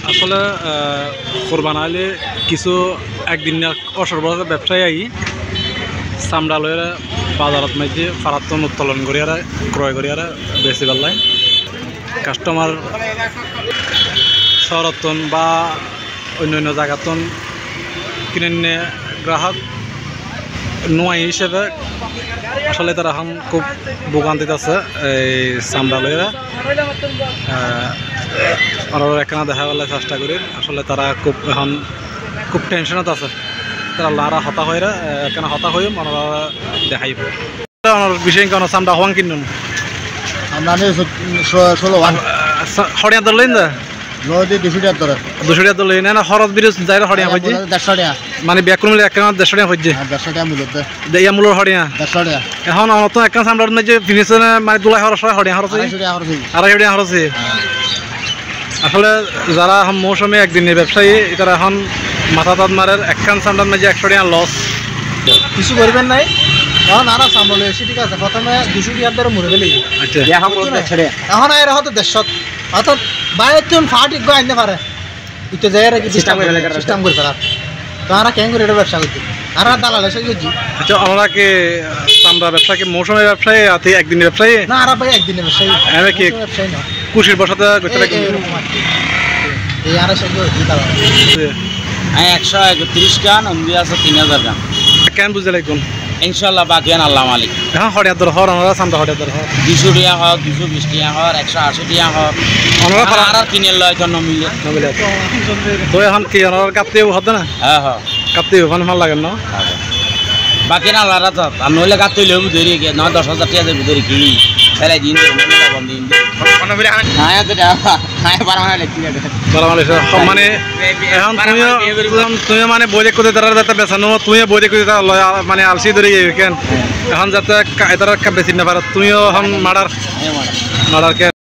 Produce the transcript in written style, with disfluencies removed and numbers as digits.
আসলে কোরবান আইলে কিছু একদিন অসরবরাহ ব্যবসায়ী চামড়া লইয়া বাজারত মাঝে ফারাতন উত্তোলন করিয়ারা ক্রয় করিয়ারা বেশি পেলায় কাস্টমার শহরতন বা অন্য জায়গাতন কিনে নিয়ে গ্রাহক নোয়াই হিসেবে আসলে তারা এখন খুব ভোগান্তিতে আছে এই চামড়া লইয়া আর এখানে দেখা গেলে চেষ্টা করি আসলে তারা এখন খুব টেনশনত আছে তারা লারা হতা হয়ে এখানে হতা হয়ে ওনারা দেখাইব বিষয় কেন চামড়া হওয়ান কিনুন আমরা 16 হরিয়া ধরলেন না নদী 200 টাকা ধরে 200 টাকা ধরলেন না খরচ বিরোধ যাই হরিয়া হয়েছে 150 টাকা মানে ব্যাকুল মিলে একখানা 150 টাকা হয়েছে 150 টাকা মূলত দেয়া মূলর হরিয়া 150 টাকা এখন নতুন একখানা চামড়ার মধ্যে ফিনিশনে মানে দুলাই খরচ হয় হরিয়া খরচ 250 টাকা খরচ আসলে যারা এখন মৌসুমে একদিনের ব্যবসায়ী তারা এখন মাথা তাত মারের একখান চামড়ার মাঝে 100 টাকা লস কিছু করবেন নাই এখন আর চামড়া লইছি ঠিক আছে প্রথমে 200 টাকা ধরে মুড়ে গেলি আচ্ছা এখন আর হয়তো 150 অর্থাৎ বাইতুন ফাটি গো আইতে পারে ইতে যায় রে সিস্টেম করে ফেলা তো আর কেন করে এটা ব্যবসা করতে আর দালাল এসে গেছি আচ্ছা আমরা কি চামড়া ব্যবসা কি মৌসুমের ব্যবসায়ী আতে একদিনের ব্যবসায়ী না আর ভাই একদিনের ব্যবসায়ী আমি কি ব্যবসায়ী না কুশির বসাতে করতে লাগে এই আর এসে গেছি দালাল আমি 131 টাকা নন্দী আছে 3000 টাকা কেন বুঝে লাগুন ইনশাআল্লাহ বাকি আল্লাহ মালিক হ্যাঁ হরিয়া দর হর আমরা চামড়া হরিয়া দর হর 200 টাকা হয় 220 টাকা হয় 180 টাকা হয় আমরা আর কিনে লয় তো নমিলে তো এখন কি ওনার কাটতে হতো না হ্যাঁ হ্যাঁ কাটতে ওখানে ভালো লাগে না বাকি না আল্লাহ রাত আর নইলে কাটতে লইব ধরে গিয়ে 10,000 টাকা দেব ধরে কি ফেলাই দিন নমিলে বন্ধ দিন হ্যাঁ তো হ্যাঁ পারমানে লেখি মানে এখন তুমি মানে বই দেখতে তারা যাতে বেচানো তুমি বই দেখতে মানে আলসি ধরে কেন এখন যাতে এটার বেশি না পারো তুমিও এখন মার্ডার কে